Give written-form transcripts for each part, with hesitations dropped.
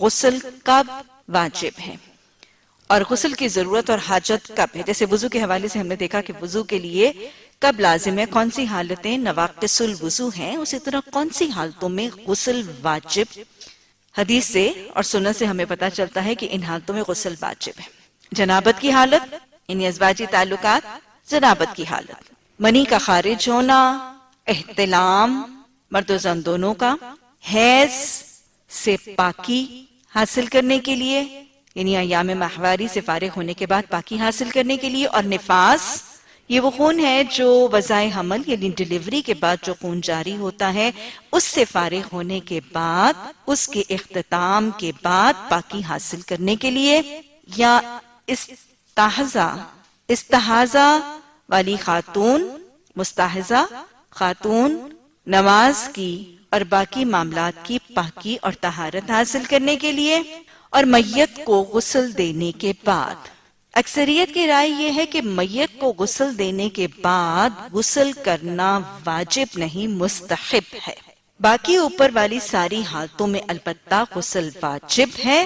غسل کب واجب ہے اور غسل کی ضرورت اور حاجت کب ہے. جیسے وضو کے حوالے سے ہم نے دیکھا کہ وضو کے لیے کب لازم ہے، کون سی حالتیں نواقص الوضو ہیں، اسی طرح کون سی حالتوں میں غسل واجب. حدیث سے اور سنت سے ہمیں پتہ چلتا ہے کہ ان حالتوں میں غسل واجب ہے. جنابت کی حالت یعنی ازواجی تعلقات، جنابت کی حالت، منی کا خارج ہونا، احتلام مرد و زن دونوں کا، حیض سے پاکی حاصل کرنے کے لیے یعنی ایام ماہواری سے فارغ ہونے کے بعد پاکی حاصل کرنے کے لیے، اور نفاس یہ وہ خون ہے جو وضع حمل یعنی ڈیلیوری کے بعد جو خون جاری ہوتا ہے اس سے فارغ ہونے کے بعد اس کے اختتام کے بعد پاکی حاصل کرنے کے لیے. یا استحاضہ والی خاتون، مستحضہ خاتون نماز کی اور باقی معاملات کی پاکی اور طہارت حاصل کرنے کے لیے، اور میت کو غسل دینے کے بعد. اکثریت کی رائے یہ ہے کہ میت کو غسل دینے کے بعد غسل کرنا واجب نہیں، مستحب ہے. باقی اوپر والی ساری حالتوں میں البتہ غسل واجب ہے.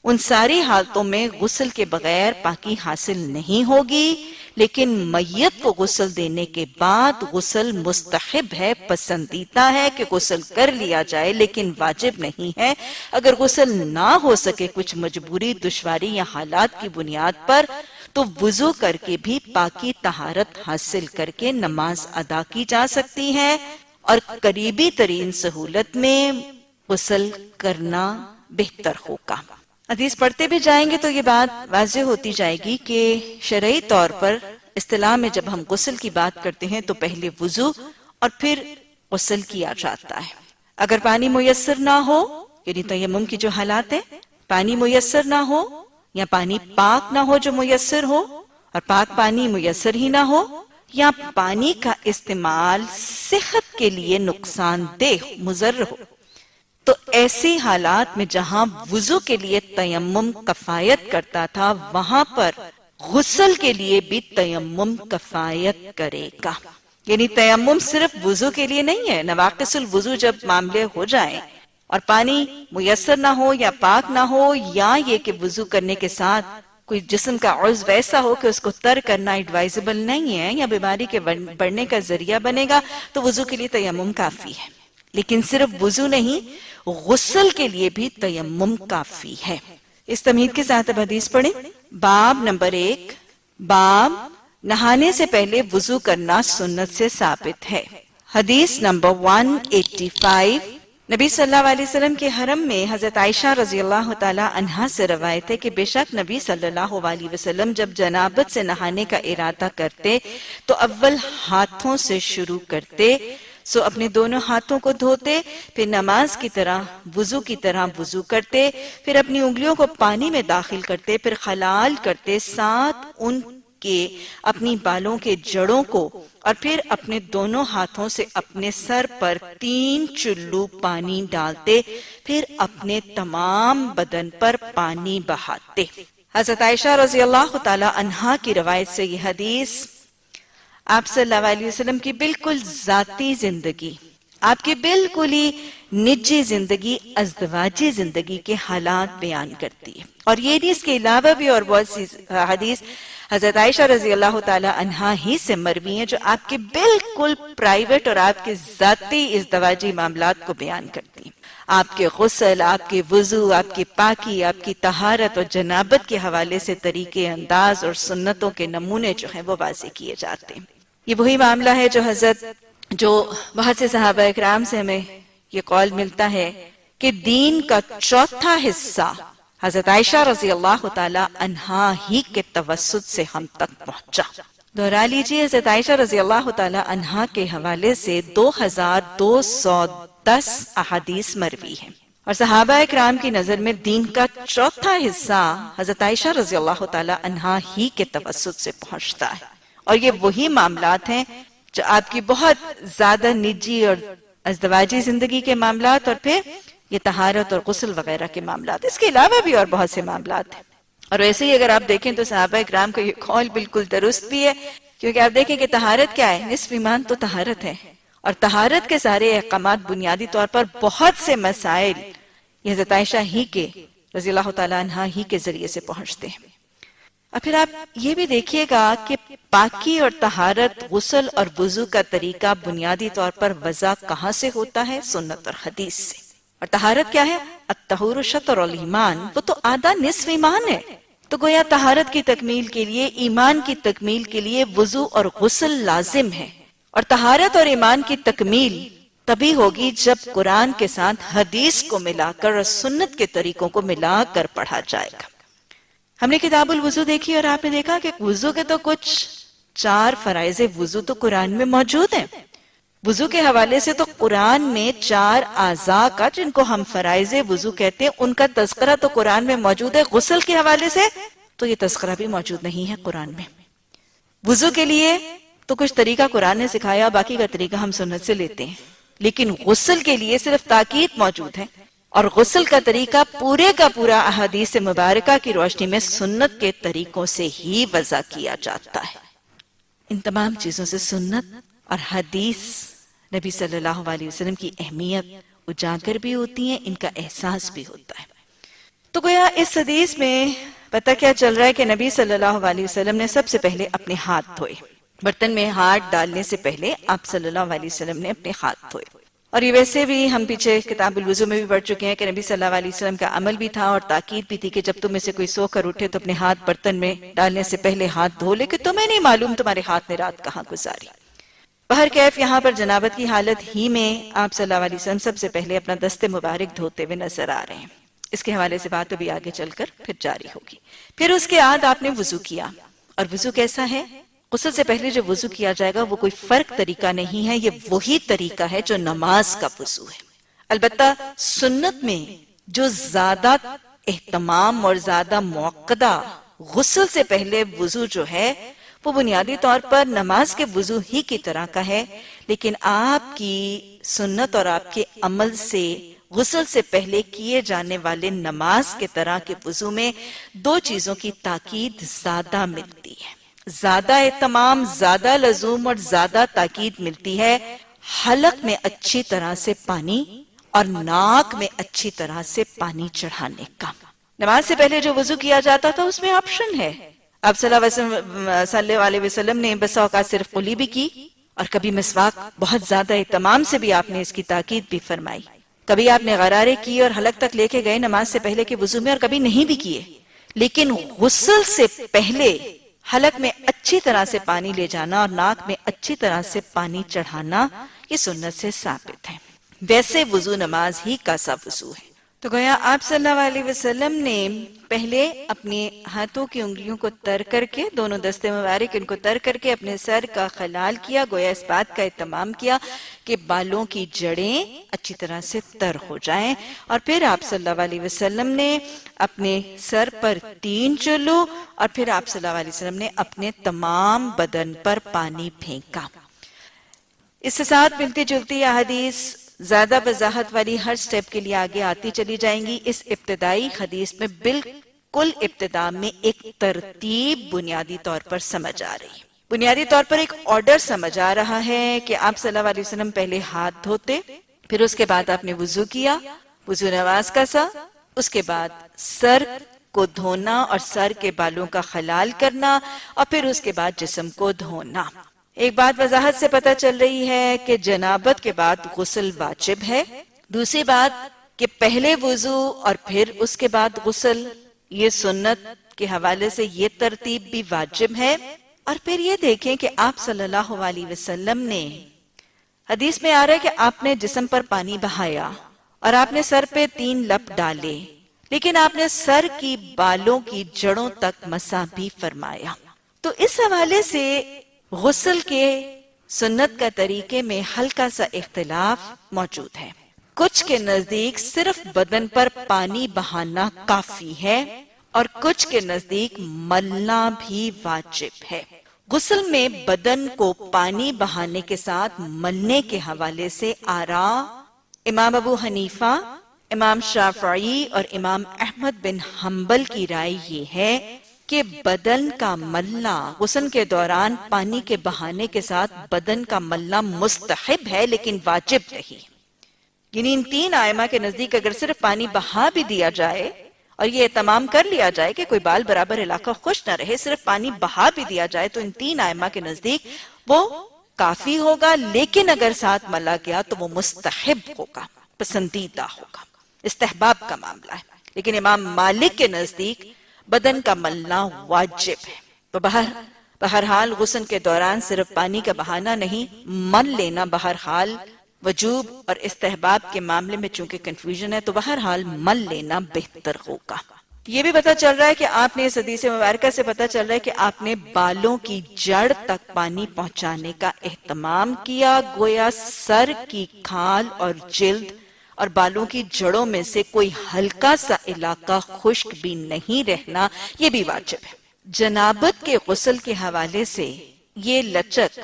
ان ساری حالتوں میں غسل کے بغیر پاکی حاصل نہیں ہوگی، لیکن میت کو غسل دینے کے بعد غسل مستحب ہے، پسندیدہ ہے کہ غسل کر لیا جائے لیکن واجب نہیں ہے. اگر غسل نہ ہو سکے کچھ مجبوری، دشواری یا حالات کی بنیاد پر تو وضو کر کے بھی پاکی طہارت حاصل کر کے نماز ادا کی جا سکتی ہے، اور قریبی ترین سہولت میں غسل کرنا بہتر ہوگا. حدیث پڑھتے بھی جائیں گے تو یہ بات واضح ہوتی جائے گی کہ شرعی طور پر اصطلاح میں جب ہم غسل کی بات کرتے ہیں تو پہلے وضو اور پھر غسل کیا جاتا ہے. اگر پانی میسر نہ ہو یعنی تیمم کی جو حالات ہیں، پانی میسر نہ ہو یا پانی پاک نہ ہو جو میسر ہو، اور پاک پانی میسر ہی نہ ہو، یا پانی کا استعمال صحت کے لیے نقصان دہ مضر ہو، تو ایسی حالات میں جہاں وضو کے لیے تیمم کفایت کرتا تھا وہاں پر غسل کے لیے بھی تیمم کفایت کرے گا. یعنی تیمم صرف وضو کے لیے نہیں ہے. نواقص الوضو جب معاملے ہو جائیں اور پانی میسر نہ ہو یا پاک نہ ہو، یا یہ کہ وضو کرنے کے ساتھ کوئی جسم کا عضو ایسا ہو کہ اس کو ترک کرنا ایڈوائزبل نہیں ہے یا بیماری کے بڑھنے کا ذریعہ بنے گا، تو وضو کے لیے تیمم کافی ہے. لیکن صرف وضو نہیں، غسل کے لیے بھی تیمم کافی ہے. اس تمہید کے ساتھ اب حدیث پڑھیں. باب نمبر 1، باب نہانے سے پہلے وضو کرنا سنت سے ثابت ہے. حدیث نمبر 185، نبی صلی اللہ علیہ وسلم کے حرم میں حضرت عائشہ رضی اللہ تعالی عنہا سے روایت ہے کہ بے شک نبی صلی اللہ علیہ وسلم جب جنابت سے نہانے کا ارادہ کرتے تو اول ہاتھوں سے شروع کرتے، سو اپنے دونوں ہاتھوں کو دھوتے، پھر نماز کی طرح وضو کی طرح وضو کرتے، پھر اپنی انگلیوں کو پانی میں داخل کرتے، پھر خلال کرتے، ساتھ ان کے اپنی بالوں کے جڑوں کو، اور پھر اپنے دونوں ہاتھوں سے اپنے سر پر 3 چلو پانی ڈالتے، پھر اپنے تمام بدن پر پانی بہاتے. حضرت عائشہ رضی اللہ تعالی عنہا کی روایت سے یہ حدیث آپ صلی اللہ علیہ وسلم کی بالکل ذاتی زندگی، آپ کی بالکل ہی نجی زندگی، ازدواجی زندگی کے حالات بیان کرتی ہے. اور یہ نہیں، اس کے علاوہ بھی اور بہت سی حدیث حضرت عائشہ رضی اللہ تعالی عنہا ہی سے مروی ہیں جو آپ کے بالکل پرائیویٹ اور آپ کے ذاتی ازدواجی معاملات کو بیان کرتی ہیں. آپ کے غسل، آپ کے وضو، آپ کی پاکی، آپ کی طہارت اور جنابت کے حوالے سے طریقے انداز اور سنتوں کے نمونے جو ہیں وہ واضح کیے جاتے ہیں. یہ وہی معاملہ ہے جو بہت سے صحابہ اکرام سے ہمیں یہ قول ملتا ہے کہ دین کا چوتھا حصہ حضرت عائشہ رضی اللہ تعالی عنہا ہی کے توسط سے ہم تک پہنچا. دہرا لیجئے، حضرت عائشہ رضی اللہ تعالی عنہا کے حوالے سے 2210 احادیث مروی ہیں، اور صحابہ اکرام کی نظر میں دین کا چوتھا حصہ حضرت عائشہ رضی اللہ تعالی عنہا ہی کے توسط سے پہنچتا ہے. اور یہ وہی معاملات ہیں جو آپ کی بہت زیادہ نجی اور ازدواجی زندگی کے معاملات، اور پھر یہ طہارت اور غسل وغیرہ کے معاملات، اس کے علاوہ بھی اور بہت سے معاملات ہیں. اور ویسے ہی اگر آپ دیکھیں تو صحابہ اکرام کا یہ قول بالکل درست بھی ہے، کیونکہ آپ دیکھیں کہ طہارت کیا ہے، نصف ایمان تو طہارت ہے، اور طہارت کے سارے احکامات بنیادی طور پر بہت سے مسائل یہ حضرت عائشہ ہی کے رضی اللہ تعالیٰ عنہ ہی کے ذریعے سے پہنچتے ہیں۔ اور پھر آپ یہ بھی دیکھیے گا کہ پاکی اور طہارت، غسل اور وضو کا طریقہ بنیادی طور پر وضع کہاں سے ہوتا ہے؟ سنت اور حدیث سے۔ اور طہارت کیا ہے؟ الطہور شطر الایمان، وہ تو آدھا نصف ایمان ہے۔ تو گویا طہارت کی تکمیل کے لیے، ایمان کی تکمیل کے لیے وضو اور غسل لازم ہے۔ اور طہارت اور ایمان کی تکمیل تبھی ہوگی جب قرآن کے ساتھ حدیث کو ملا کر اور سنت کے طریقوں کو ملا کر پڑھا جائے گا۔ ہم نے کتاب الوضو دیکھی اور آپ نے دیکھا کہ وضو کے تو کچھ 4 فرائض وضو تو قرآن میں موجود ہیں۔ وضو کے حوالے سے تو قرآن میں 4 اعضاء کا، جن کو ہم فرائض وضو کہتے ہیں، ان کا تذکرہ تو قرآن میں موجود ہے۔ غسل کے حوالے سے تو یہ تذکرہ بھی موجود نہیں ہے قرآن میں۔ وضو کے لیے تو کچھ طریقہ قرآن نے سکھایا، باقی کا طریقہ ہم سنت سے لیتے ہیں، لیکن غسل کے لیے صرف تاکید موجود ہے، اور غسل کا طریقہ پورے کا پورا احادیث مبارکہ کی روشنی میں سنت کے طریقوں سے ہی وضع کیا جاتا ہے۔ ان تمام چیزوں سے سنت اور حدیث نبی صلی اللہ علیہ وسلم کی اہمیت اجاگر بھی ہوتی ہیں، ان کا احساس بھی ہوتا ہے۔ تو گویا اس حدیث میں پتہ کیا چل رہا ہے کہ نبی صلی اللہ علیہ وسلم نے سب سے پہلے اپنے ہاتھ دھوئے۔ برتن میں ہاتھ ڈالنے سے پہلے آپ صلی اللہ علیہ وسلم نے اپنے ہاتھ دھوئے۔ اور یہ ویسے بھی ہم پیچھے کتاب الوضو میں بھی پڑھ چکے ہیں کہ نبی صلی اللہ علیہ وسلم کا عمل بھی تھا اور تاکید بھی تھی کہ جب تم میں سے کوئی سو کر اٹھے تو اپنے ہاتھ برتن میں ڈالنے سے پہلے ہاتھ دھو لے، کہ تمہیں نہیں معلوم تمہارے ہاتھ نے رات کہاں گزاری۔ بہرکیف یہاں پر جنابت کی حالت ہی میں آپ صلی اللہ علیہ وسلم سب سے پہلے اپنا دست مبارک دھوتے ہوئے نظر آ رہے ہیں۔ اس کے حوالے سے بات ابھی آگے چل کر پھر جاری ہوگی۔ پھر اس کے بعد آپ نے وضو کیا، اور وضو کیسا ہے؟ غسل سے پہلے جو وضو کیا جائے گا وہ کوئی فرق طریقہ نہیں ہے، یہ وہی طریقہ ہے جو نماز کا وضو ہے۔ البتہ سنت میں جو زیادہ اہتمام اور زیادہ موقدہ غسل سے پہلے وضو جو ہے وہ بنیادی طور پر نماز کے وضو ہی کی طرح کا ہے، لیکن آپ کی سنت اور آپ کے عمل سے غسل سے پہلے کیے جانے والے نماز کے طرح کے وضو میں 2 چیزوں کی تاکید زیادہ ملتی ہے، زیادہ اہتمام، زیادہ لزوم اور زیادہ تاکید ملتی ہے۔ حلق میں اچھی طرح سے پانی اور ناک میں اچھی طرح سے پانی چڑھانے کا۔ نماز سے پہلے جو وضو کیا جاتا تھا اس میں آپشن ہے۔ آپ صلی اللہ علیہ وسلم نے بسا اوقات صرف قلی بھی کی، اور کبھی مسواک بہت زیادہ اہتمام سے بھی آپ نے اس کی تاکید بھی فرمائی۔ کبھی آپ نے غرارے کی اور حلق تک لے کے گئے نماز سے پہلے کے وضو میں، اور کبھی نہیں بھی کیے، لیکن غسل سے پہلے حلق میں اچھی طرح سے پانی لے جانا اور ناک میں اچھی طرح سے پانی چڑھانا یہ سنت سے ثابت ہے۔ ویسے وضو نماز ہی کا سا وضو ہے۔ تو گویا آپ صلی اللہ علیہ وسلم نے پہلے اپنے ہاتھوں کی انگلیوں کو تر کر کے، دونوں دستے مبارک ان کو تر کر کے اپنے سر کا خلال کیا، گویا اس بات کا اہتمام کیا کہ بالوں کی جڑیں اچھی طرح سے تر ہو جائیں، اور پھر آپ صلی اللہ علیہ وسلم نے اپنے سر پر 3 چلو، اور پھر آپ صلی اللہ علیہ وسلم نے اپنے تمام بدن پر پانی پھینکا۔ اس سے ساتھ ملتی جلتی احادیث زیادہ وضاحت والی ہر سٹیپ کے لیے آگے آتی چلی جائیں گی۔ اس ابتدائی حدیث میں بالکل ابتدا میں ایک ترتیب بنیادی طور پر سمجھ آ رہی ہے، بنیادی طور پر ایک آرڈر سمجھ آ رہا ہے کہ آپ صلی اللہ علیہ وسلم پہلے ہاتھ دھوتے، پھر اس کے بعد آپ نے وضو کیا، وضو نماز کا سا، اس کے بعد سر کو دھونا اور سر کے بالوں کا خلال کرنا، اور پھر اس کے بعد جسم کو دھونا۔ ایک بات وضاحت سے پتہ چل رہی ہے کہ جنابت کے بعد غسل واجب ہے۔ دوسری بات کہ پہلے وضو اور پھر اس کے بعد غسل، یہ سنت کے حوالے سے یہ ترتیب بھی واجب ہے۔ اور پھر یہ دیکھیں کہ آپ صلی اللہ علیہ وسلم نے، حدیث میں آ رہا ہے کہ آپ نے جسم پر پانی بہایا اور آپ نے سر پہ 3 لپ ڈالے، لیکن آپ نے سر کی بالوں کی جڑوں تک مسح بھی فرمایا۔ تو اس حوالے سے غسل کے سنت کا طریقے میں ہلکا سا اختلاف موجود ہے۔ کچھ کے نزدیک صرف بدن پر پانی بہانا کافی ہے، اور کچھ کے نزدیک ملنا بھی واجب ہے۔ غسل میں بدن کو پانی بہانے کے ساتھ ملنے کے حوالے سے آراء امام ابو حنیفہ، امام شافعی اور امام احمد بن حنبل کی رائے یہ ہے کہ بدن کا ملنا غسل کے دوران پانی کے بہانے کے ساتھ بدن کا ملنا مستحب ہے لیکن واجب نہیں۔ یعنی ان 3 ائمہ کے نزدیک اگر صرف پانی بہا بھی دیا جائے اور یہ اہتمام کر لیا جائے کہ کوئی بال برابر علاقہ خشک نہ رہے، صرف پانی بہا بھی دیا جائے تو ان 3 ائمہ کے نزدیک وہ کافی ہوگا، لیکن اگر ساتھ ملا گیا تو وہ مستحب ہوگا، پسندیدہ ہوگا، استحباب کا معاملہ ہے۔ لیکن امام مالک کے نزدیک بدن کا ملنا واجب ہے۔ تو بہرحال غسل کے دوران صرف پانی کا بہانا نہیں، مل لینا بہرحال وجوب اور استحباب کے معاملے میں چونکہ کنفیوژن ہے تو بہرحال مل لینا بہتر ہوگا۔ یہ بھی پتہ چل رہا ہے کہ آپ نے اس حدیث مبارکہ سے پتہ چل رہا ہے کہ آپ نے بالوں کی جڑ تک پانی پہنچانے کا اہتمام کیا، گویا سر کی کھال اور جلد اور بالوں کی جڑوں میں سے کوئی ہلکا سا علاقہ خشک بھی نہیں رہنا، یہ بھی واجب ہے۔ جنابت کے غسل کے حوالے سے یہ لچک،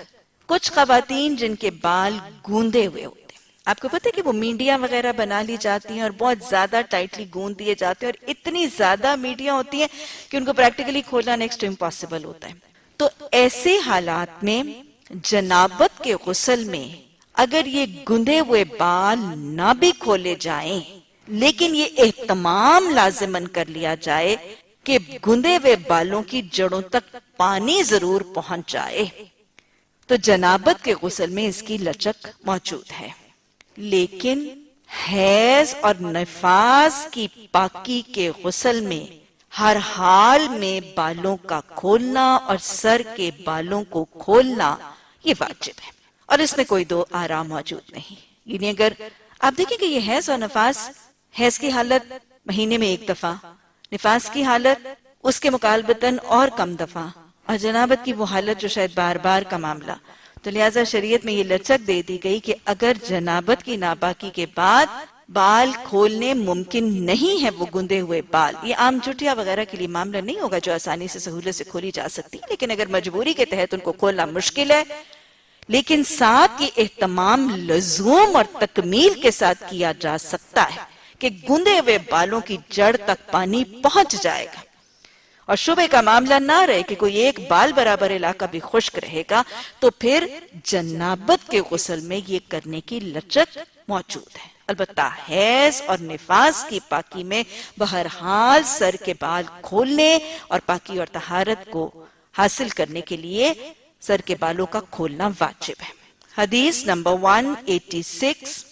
کچھ خواتین جن کے بال گوندے ہوئے ہوتے ہیں، آپ کو پتہ ہے کہ وہ میڈیاں وغیرہ بنا لی جاتی ہیں اور بہت زیادہ ٹائٹلی گوند دیے جاتے ہیں، اور اتنی زیادہ میڈیاں ہوتی ہیں کہ ان کو پریکٹیکلی کھولنا نیکسٹ ٹو امپاسبل ہوتا ہے۔ تو ایسے حالات میں جنابت کے غسل میں اگر یہ گندے ہوئے بال نہ بھی کھولے جائیں، لیکن یہ اہتمام لازماً کر لیا جائے کہ گندے ہوئے بالوں کی جڑوں تک پانی ضرور پہنچ جائے، تو جنابت کے غسل میں اس کی لچک موجود ہے۔ لیکن حیض اور نفاس کی پاکی کے غسل میں ہر حال میں بالوں کا کھولنا اور سر کے بالوں کو کھولنا یہ واجب ہے، اور اس میں کوئی دو آرا موجود نہیں۔ یعنی اگر آپ دیکھیں کہ یہ حیض اور نفاس، حیض کی حالت مہینے میں 1 دفعہ، نفاس کی حالت اس کے مقابلتاً اور کم دفعہ، اور جنابت کی وہ حالت جو شاید بار بار کا معاملہ، تو لہٰذا شریعت میں یہ لچک دے دی گئی کہ اگر جنابت کی ناپاکی کے بعد بال کھولنے ممکن نہیں ہے، وہ گندے ہوئے بال، یہ عام چٹیا وغیرہ کے لیے معاملہ نہیں ہوگا جو آسانی سے سہولت سے کھولی جا سکتی، لیکن اگر مجبوری کے تحت ان کو کھولنا مشکل ہے، لیکن ساتھ یہ اہتمام لزوم اور تکمیل کے ساتھ کیا جا سکتا ہے کہ گندے ہوئے بالوں کی جڑ تک پانی پہنچ جائے گا، اور شبہ کا معاملہ نہ رہے کہ کوئی ایک بال برابر علاقہ بھی خشک رہے گا، تو پھر جنابت کے غسل میں یہ کرنے کی لچک موجود ہے۔ البتہ حیض اور نفاس کی پاکی میں بہرحال سر کے بال کھولنے اور پاکی اور طہارت کو حاصل کرنے کے لیے سر کے بالوں کا کھولنا واجب ہے۔ حدیث نمبر 186،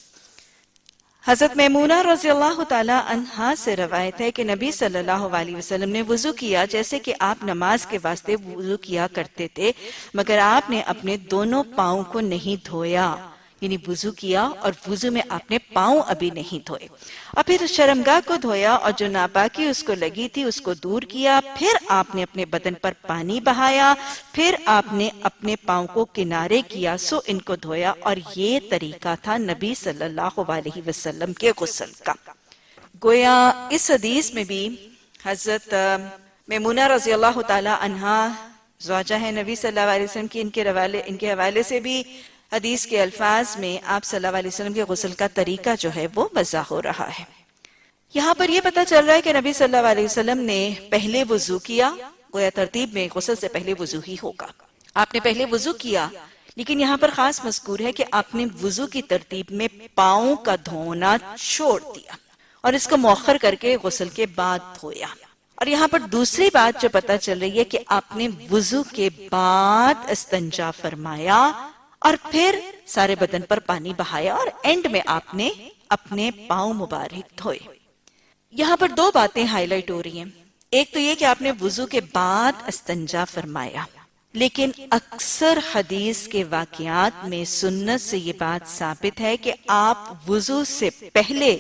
حضرت میمونہ رضی اللہ تعالی عنہا سے روایت ہے کہ نبی صلی اللہ علیہ وسلم نے وضو کیا جیسے کہ آپ نماز کے واسطے وضو کیا کرتے تھے، مگر آپ نے اپنے دونوں پاؤں کو نہیں دھویا، یعنی وضو کیا اور وضو میں آپ نے پاؤں ابھی نہیں دھوئے، اور پھر شرمگاہ کو دھویا اور جو ناپاکی اس کو لگی تھی اس کو دور کیا، پھر آپ نے اپنے بدن پر پانی بہایا، پھر آپ نے اپنے پاؤں کو کنارے کیا، سو ان کو دھویا، اور یہ طریقہ تھا نبی صلی اللہ علیہ وسلم کے غسل کا۔ گویا اس حدیث میں بھی حضرت میمونہ رضی اللہ تعالی عنہا زوجہ ہے نبی صلی اللہ علیہ وسلم کی، ان کے حوالے سے بھی حدیث کے الفاظ میں آپ صلی اللہ علیہ وسلم کے غسل کا طریقہ جو ہے وہ وضع ہو رہا ہے۔ یہاں پر یہ پتہ چل رہا ہے کہ نبی صلی اللہ علیہ وسلم نے پہلے وضو کیا، گویا ترتیب میں غسل سے پہلے وضو ہی ہوگا، آپ نے پہلے وضو کیا، لیکن یہاں پر خاص مذکور ہے کہ آپ نے وضو کی ترتیب میں پاؤں کا دھونا چھوڑ دیا اور اس کو مؤخر کر کے غسل کے بعد دھویا۔ اور یہاں پر دوسری بات جو پتہ چل رہی ہے کہ آپ نے وضو کے بعد استنجا فرمایا اور پھر سارے بدن پر پانی بہایا، اور اینڈ میں آپ نے اپنے پاؤں مبارک دھوئے۔ یہاں پر 2 باتیں ہائی لائٹ ہو رہی ہیں۔ ایک تو یہ کہ آپ نے وضو کے بعد استنجا فرمایا، لیکن اکثر حدیث کے واقعات میں سنت سے یہ بات ثابت ہے کہ آپ وضو سے پہلے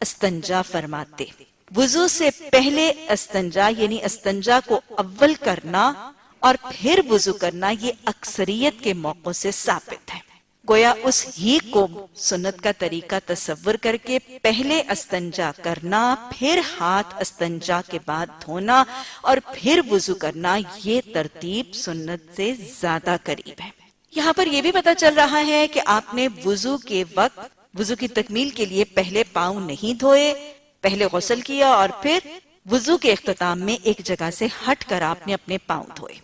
استنجا فرماتے۔ وضو سے پہلے استنجا یعنی استنجا کو اول کرنا اور پھر وضو کرنا، یہ اکثریت کے موقعوں سے ثابت ہے۔ گویا اس ہی کو سنت کا طریقہ تصور کر کے پہلے استنجا کرنا، پھر ہاتھ استنجا کے بعد دھونا اور پھر وضو کرنا، یہ ترتیب سنت سے زیادہ قریب ہے۔ یہاں پر یہ بھی پتہ چل رہا ہے کہ آپ نے وضو کے وقت وضو کی تکمیل کے لیے پہلے پاؤں نہیں دھوئے، پہلے غسل کیا اور پھر وضو کے اختتام میں ایک جگہ سے ہٹ کر آپ نے اپنے پاؤں دھوئے۔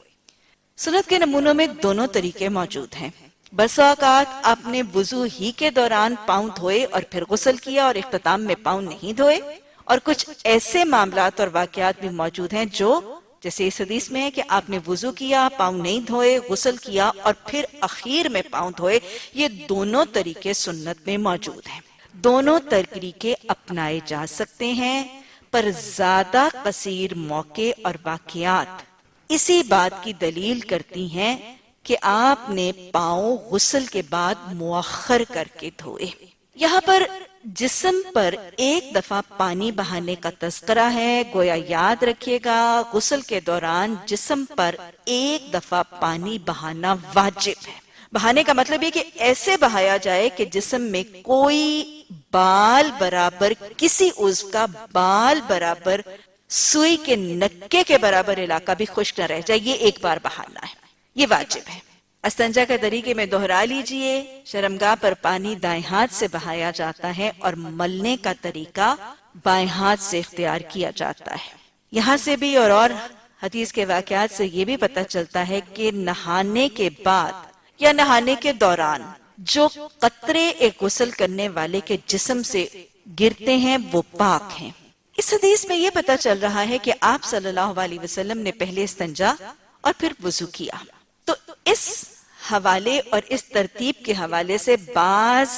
سنت کے نمونوں میں دونوں طریقے موجود ہیں۔ بس اوقات آپ نے وضو ہی کے دوران پاؤں دھوئے اور پھر غسل کیا اور اختتام میں پاؤں نہیں دھوئے، اور کچھ ایسے معاملات اور واقعات بھی موجود ہیں جو جیسے اس حدیث میں ہے کہ آپ نے وضو کیا، پاؤں نہیں دھوئے، غسل کیا اور پھر اخیر میں پاؤں دھوئے. یہ دونوں طریقے سنت میں موجود ہیں. دونوں طریقے اپنائے جا سکتے ہیں، پر زیادہ قصیر موقع اور واقعات اسی بات کی دلیل کرتی ہیں کہ آپ نے پاؤں غسل کے بعد مؤخر کر کے دھوئے. یہاں پر جسم پر ایک دفعہ پانی بہانے کا تذکرہ ہے. گویا یاد رکھیے گا غسل کے دوران جسم پر ایک دفعہ پانی بہانا واجب ہے. بہانے کا مطلب یہ کہ ایسے بہایا جائے کہ جسم میں کوئی بال برابر، کسی عضو کا بال برابر، سوئی کے نکے کے برابر علاقہ بھی خشک نہ رہ جائے. یہ ایک بار بہانا ہے، یہ واجب ہے. استنجا کے طریقے میں دہرا لیجئے. شرمگاہ پر پانی دائیں ہاتھ سے بہایا جاتا ہے اور ملنے کا طریقہ بائیں ہاتھ سے اختیار کیا جاتا ہے. یہاں سے بھی اور حدیث کے واقعات سے یہ بھی پتہ چلتا ہے کہ نہانے کے بعد یا نہانے کے دوران جو قطرے ایک غسل کرنے والے کے جسم سے گرتے ہیں وہ پاک ہیں. اس حدیث میں یہ پتہ چل رہا ہے کہ آپ صلی اللہ علیہ وسلم نے پہلے استنجا اور پھر وضو کیا. تو اس حوالے اور اس ترتیب کے حوالے سے بعض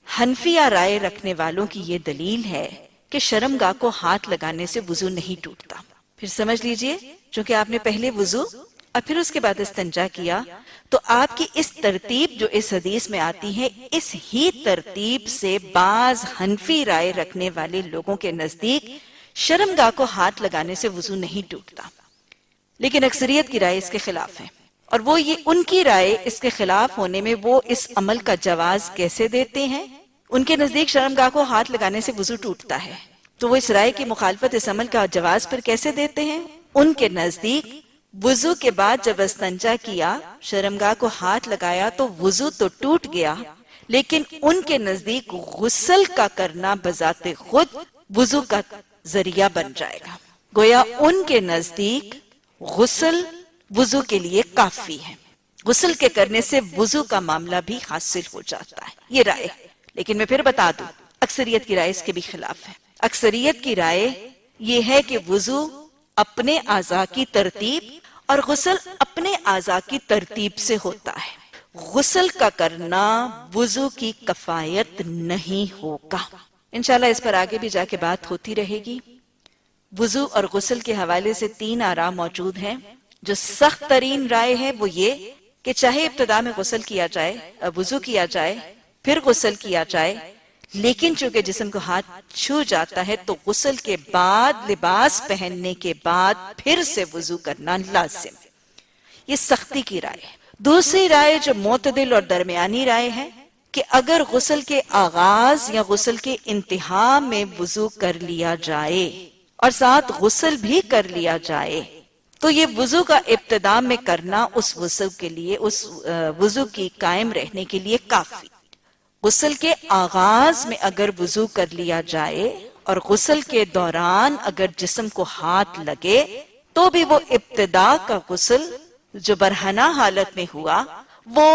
حنفیہ رائے رکھنے والوں کی یہ دلیل ہے کہ شرمگاہ کو ہاتھ لگانے سے وضو نہیں ٹوٹتا. پھر سمجھ لیجئے چونکہ آپ نے پہلے وضو اور پھر اس کے بعد استنجا کیا تو آپ کی اس ترتیب جو اس حدیث میں آتی ہے، اس ہی ترتیب سے بعض حنفی رائے رکھنے والے لوگوں کے نزدیک شرمگاہ کو ہاتھ لگانے سے وضو نہیں ٹوٹتا. لیکن اکثریت کی رائے اس کے خلاف ہے، اور وہ یہ ان کی رائے اس کے خلاف ہونے میں وہ اس عمل کا جواز کیسے دیتے ہیں. ان کے نزدیک شرمگاہ کو ہاتھ لگانے سے وضو ٹوٹتا ہے، تو وہ اس رائے کی مخالفت اس عمل کا جواز پر کیسے دیتے ہیں. ان کے نزدیک وضو کے بعد جب استنجا کیا، شرمگاہ کو ہاتھ لگایا تو وضو تو ٹوٹ گیا، لیکن ان کے نزدیک غسل کا کرنا بذات خود وضو کا ذریعہ بن جائے گا. گویا ان کے نزدیک غسل وضو کے لیے کافی ہے، غسل کے کرنے سے وضو کا معاملہ بھی حاصل ہو جاتا ہے. یہ رائے، لیکن میں پھر بتا دوں اکثریت کی رائے اس کے بھی خلاف ہے. اکثریت کی رائے یہ ہے کہ وضو اپنے اعضاء کی ترتیب اور غسل اپنے اعضاء کی ترتیب سے ہوتا ہے. غسل کا کرنا وضو کی کفایت نہیں ہوگا. انشاءاللہ اس پر آگے بھی جا کے بات ہوتی رہے گی. وضو اور غسل کے حوالے سے 3 آراء موجود ہیں. جو سخت ترین رائے ہے وہ یہ کہ چاہے ابتدا میں غسل کیا جائے، وضو کیا جائے، پھر غسل کیا جائے، لیکن چونکہ جسم کو ہاتھ چھو جاتا ہے تو غسل کے بعد لباس پہننے کے بعد پھر سے وضو کرنا لازم. یہ سختی کی رائے ہے. دوسری رائے جو معتدل اور درمیانی رائے ہے کہ اگر غسل کے آغاز یا غسل کے انتہا میں وضو کر لیا جائے اور ساتھ غسل بھی کر لیا جائے تو یہ وضو کا ابتدا میں کرنا اس وضو کے لیے، اس وضو کی قائم رہنے کے لیے کافی. غسل کے آغاز میں اگر وضو کر لیا جائے اور غسل کے دوران اگر جسم کو ہاتھ لگے تو بھی وہ ابتدا کا غسل جو برہنہ حالت میں ہوا وہ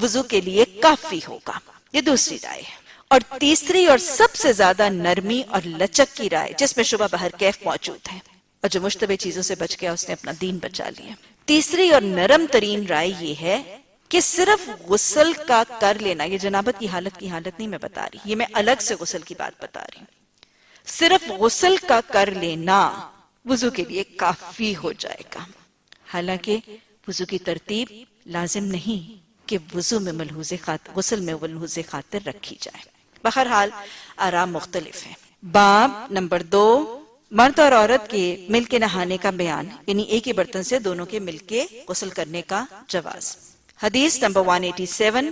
وضو کے لیے کافی ہوگا. یہ دوسری رائے ہے. اور تیسری اور سب سے زیادہ نرمی اور لچک کی رائے جس میں شبہ بہر کیف موجود ہے اور جو مشتبہ چیزوں سے بچ گیا اس نے اپنا دین بچا لیا. تیسری اور نرم ترین رائے یہ ہے کہ صرف غسل کا کر لینا، یہ جنابت کی حالت نہیں میں بتا رہی، یہ میں الگ سے غسل کی بات بتا رہی ہوں. صرف غسل کا کر لینا وضو کے لیے کافی ہو جائے گا. حالانکہ وضو کی ترتیب لازم نہیں کہ وضو میں غسل میں ملحوظ خاطر رکھی جائے. بہرحال آراء مختلف ہیں. باب نمبر 2، مرد اور عورت کے مل کے نہانے کا بیان، یعنی ایک ہی برتن سے دونوں کے مل کے غسل کرنے کا جواز. حدیث نمبر 187،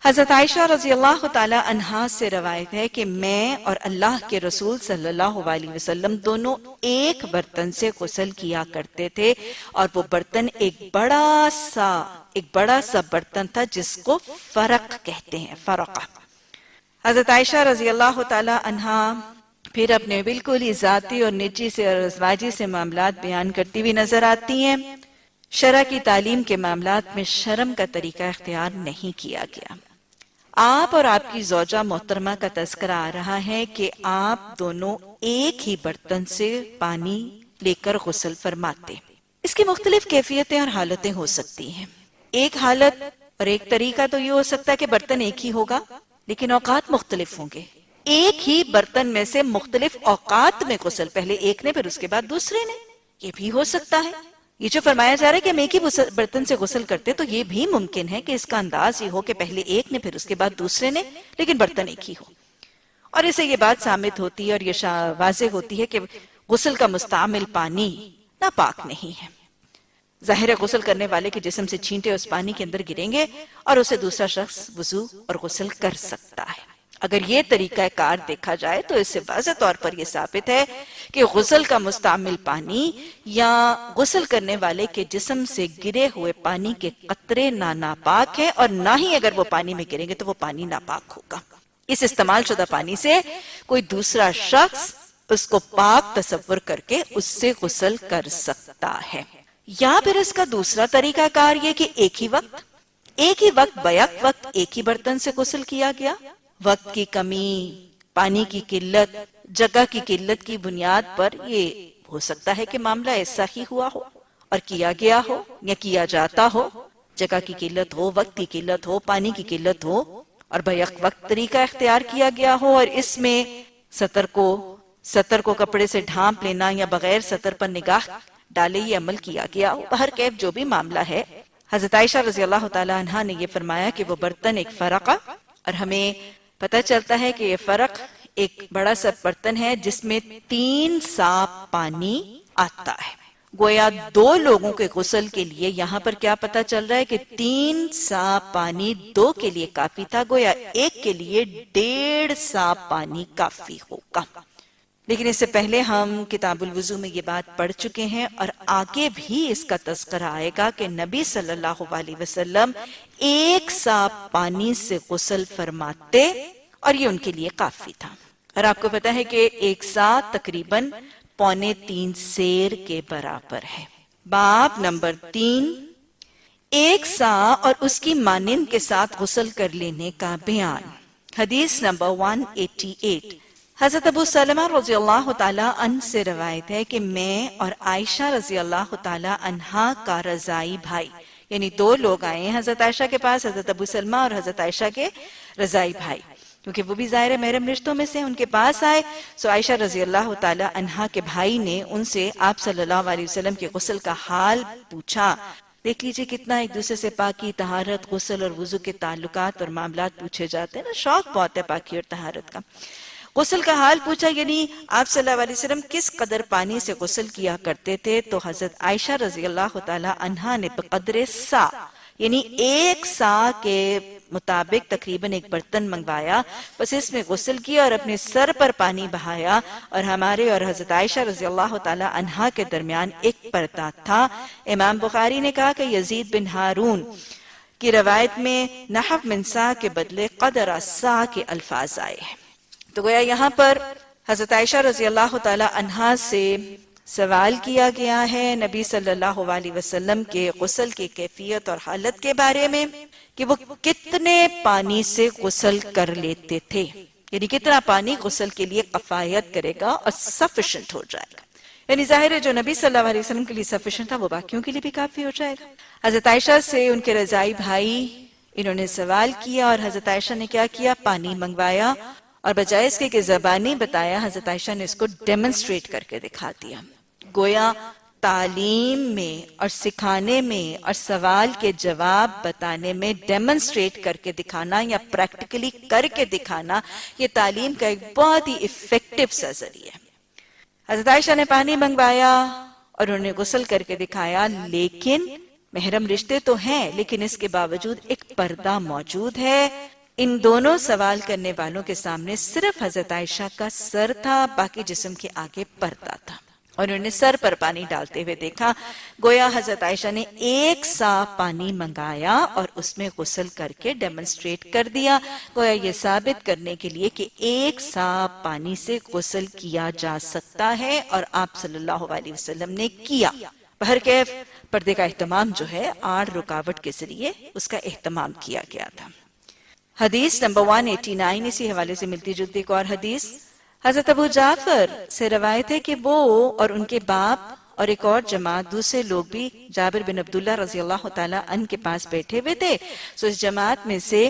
حضرت عائشہ رضی اللہ تعالی عنہا سے روایت ہے کہ میں اور اللہ کے رسول صلی اللہ علیہ وسلم دونوں ایک برتن سے غسل کیا کرتے تھے، اور وہ برتن ایک بڑا سا برتن تھا جس کو فرق کہتے ہیں، فرقہ. حضرت عائشہ رضی اللہ تعالی عنہا پھر اپنے بالکل ہی ذاتی اور نجی سے اور ازواجی سے معاملات بیان کرتی ہوئی نظر آتی ہیں. شرع کی تعلیم کے معاملات میں شرم کا طریقہ اختیار نہیں کیا گیا. آپ اور آپ کی زوجہ محترمہ کا تذکرہ آ رہا ہے کہ آپ دونوں ایک ہی برتن سے پانی لے کر غسل فرماتے. اس کی مختلف کیفیتیں اور حالتیں ہو سکتی ہیں. ایک حالت اور ایک طریقہ تو یہ ہو سکتا ہے کہ برتن ایک ہی ہوگا لیکن اوقات مختلف ہوں گے. ایک ہی برتن میں سے مختلف اوقات میں غسل، پہلے ایک نے پھر اس کے بعد دوسرے نے، یہ بھی ہو سکتا ہے. یہ جو فرمایا جا رہا ہے کہ ہم ایک ہی برتن سے غسل کرتے تو یہ بھی ممکن ہے کہ اس کا انداز یہ ہو کہ پہلے ایک نے پھر اس کے بعد دوسرے نے، لیکن برتن ایک ہی ہو. اور اسے یہ بات ثابت ہوتی ہے اور یہ واضح ہوتی ہے کہ غسل کا مستعمل پانی ناپاک نہیں ہے. ظاہر ہے غسل کرنے والے کے جسم سے چھینٹے اس پانی کے اندر گریں گے اور اسے دوسرا شخص وضو اور غسل کر سکتا ہے. اگر یہ طریقہ کار دیکھا جائے تو اس سے واضح طور پر یہ ثابت ہے کہ غسل کا مستعمل پانی یا غسل کرنے والے کے جسم سے گرے ہوئے پانی کے قطرے نہ ناپاک ہیں، اور نہ ہی اگر وہ پانی میں گریں گے تو وہ پانی ناپاک ہوگا. اس استعمال شدہ پانی سے کوئی دوسرا شخص اس کو پاک تصور کر کے اس سے غسل کر سکتا ہے. یا پھر اس کا دوسرا طریقہ کار یہ کہ ایک ہی وقت بیک وقت ایک ہی برتن سے غسل کیا گیا. وقت کی کمی، پانی کی قلت، جگہ کی قلت کی بنیاد پر یہ ہو سکتا ہے کہ معاملہ ایسا ہی ہوا ہو اور کیا گیا ہو یا کیا جاتا ہو. جگہ کی قلت ہو، وقت کی قلت ہو، پانی کی قلت ہو اور بیک وقت طریقہ اختیار کیا گیا ہو، اور اس میں سطر کو کپڑے سے ڈھانپ لینا یا بغیر سطر پر نگاہ ڈالے یہ عمل کیا گیا ہو. بہرکیف جو بھی معاملہ ہے، حضرت عائشہ رضی اللہ تعالی عنہ نے یہ فرمایا کہ وہ برتن ایک فرقہ، اور ہمیں پتہ چلتا ہے کہ یہ فرق ایک بڑا سا برتن ہے جس میں 3 سا پانی آتا ہے. گویا 2 لوگوں کے غسل کے لیے یہاں پر کیا پتہ چل رہا ہے کہ 3 سا پانی 2 کے لیے کافی تھا، گویا ایک کے لیے 1.5 سا پانی کافی ہوگا. لیکن اس سے پہلے ہم کتاب الوضو میں یہ بات پڑھ چکے ہیں اور آگے بھی اس کا تذکرہ آئے گا کہ نبی صلی اللہ علیہ وسلم 1 سا پانی سے غسل فرماتے اور یہ ان کے لیے کافی تھا. اور آپ کو پتا ہے کہ 1 سا تقریباً 3.25 سیر کے برابر ہے. باب نمبر 3، 1 سا اور اس کی مانند کے ساتھ غسل کر لینے کا بیان. حدیث نمبر 188. حضرت ابو سلمہ رضی اللہ تعالیٰ عنہ سے روایت ہے کہ میں اور عائشہ رضی اللہ تعالیٰ عنہا کا رضائی بھائی، یعنی 2 لوگ آئے ہیں حضرت عائشہ کے پاس، حضرت ابو سلمہ اور حضرت عائشہ کے رضائی بھائی، کیونکہ وہ بھی ظاہر محرم رشتوں میں سے ان کے پاس آئے. سو عائشہ رضی اللہ تعالیٰ عنہا کے بھائی نے ان سے آپ صلی اللہ علیہ وسلم کے غسل کا حال پوچھا. دیکھ لیجئے کتنا ایک دوسرے سے پاکی، طہارت، غسل اور وضو کے تعلقات اور معاملات پوچھے جاتے ہیں نا. شوق بہت ہے پاکی اور طہارت کا. غسل کا حال پوچھا، یعنی آپ صلی اللہ علیہ وسلم کس قدر پانی سے غسل کیا کرتے تھے. تو حضرت عائشہ رضی اللہ تعالی عنہا نے بقدر سا، یعنی 1 سا کے مطابق تقریباً ایک برتن منگوایا، بس اس میں غسل کیا اور اپنے سر پر پانی بہایا، اور ہمارے اور حضرت عائشہ رضی اللہ تعالی عنہا کے درمیان ایک پردہ تھا. امام بخاری نے کہا کہ یزید بن ہارون کی روایت میں نحو من سا کے بدلے قدر سا کے الفاظ آئے ہیں. تو گویا یہاں پر حضرت عائشہ رضی اللہ تعالی عنہا سے سوال کیا گیا ہے نبی صلی اللہ علیہ وسلم کے غسل کی کیفیت اور حالت کے بارے میں کہ وہ کتنے پانی سے غسل کر لیتے تھے، یعنی کتنا پانی غسل کے لیے کفایت کرے گا اور سفیشنٹ ہو جائے گا. یعنی ظاہر ہے جو نبی صلی اللہ علیہ وسلم کے لیے سفیشنٹ تھا وہ باقیوں کے لیے بھی کافی ہو جائے گا. حضرت عائشہ سے ان کے رضائی بھائی انہوں نے سوال کیا اور حضرت عائشہ نے کیا کیا، پانی منگوایا، اور بجائے اس کے کہ زبانی بتایا، حضرت عائشہ نے اس کو ڈیمنسٹریٹ کر کے دکھا دیا. گویا تعلیم میں اور سکھانے میں اور سوال کے جواب بتانے میں ڈیمنسٹریٹ کر کے دکھانا یا پریکٹیکلی کر کے دکھانا یہ تعلیم کا ایک بہت ہی ایفیکٹو سا ذریعہ ہے. حضرت عائشہ نے پانی منگوایا اور انہوں نے غسل کر کے دکھایا، لیکن محرم رشتے تو ہیں لیکن اس کے باوجود ایک پردہ موجود ہے. ان دونوں سوال کرنے والوں کے سامنے صرف حضرت عائشہ کا سر تھا، باقی جسم کے آگے پردہ تھا، اور انہوں نے سر پر پانی ڈالتے ہوئے دیکھا. گویا حضرت عائشہ نے 1 سا پانی منگایا اور اس میں غسل کر کے ڈیمنسٹریٹ کر دیا، گویا یہ ثابت کرنے کے لیے کہ 1 سا پانی سے غسل کیا جا سکتا ہے، اور آپ صلی اللہ علیہ وسلم نے کیا. بہرکیف پردے کا اہتمام جو ہے 8 رکاوٹ کے ذریعے اس کا اہتمام کیا گیا تھا. حدیث نمبر 189 اسی حوالے سے ملتی جلتی ایک اور حدیث حضرت ابو جعفر سے روایت ہے کہ وہ اور ان کے باپ اور ایک اور جماعت دوسرے لوگ بھی جابر بن عبداللہ رضی اللہ تعالیٰ عنہ کے پاس بیٹھے ہوئے تھے. سو اس جماعت میں سے